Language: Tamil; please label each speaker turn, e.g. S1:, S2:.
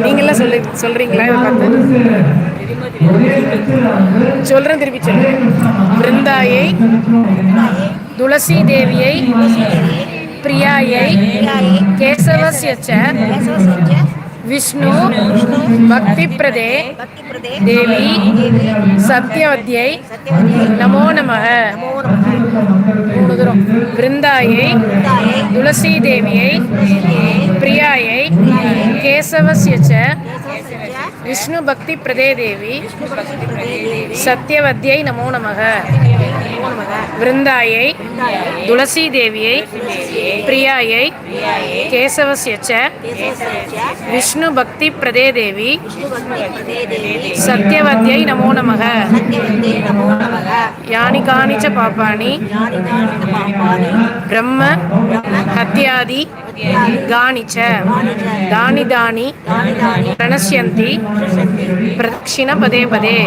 S1: நீங்களாம் சொல்றீங்களா இதை பார்த்து? சொல்றேன், திருப்பி சொல்றேன். பிருந்தாயை, துளசி தேவியை, பிரியாயை, கேசவஸ்ய ச விஷ்ணு பக்தி பிரதே தேவி சத்யவத்யை நமோ நமः. மூணு தரம். பிருந்தாயை, துளசி தேவியை, பிரியாயை, கேசவஸ்ய ச விஷ்ணு பக்தி பிரதே தேவி சத்யவத்யை நமோ நமः. பிருந்தாயை, துளசி தேவியை, பிரியாயை, கேசவஸ்ய ச விஷ்ணு பக்தி பிரதே தேவி சத்யவத்யை நமோ நமः. யானி கானி ச பாபானி பிரம்ம ஹத்யாதி கானி ச தானி தானி பிரணஷ்யந்தி பிரதக்ஷிண பதே பதே.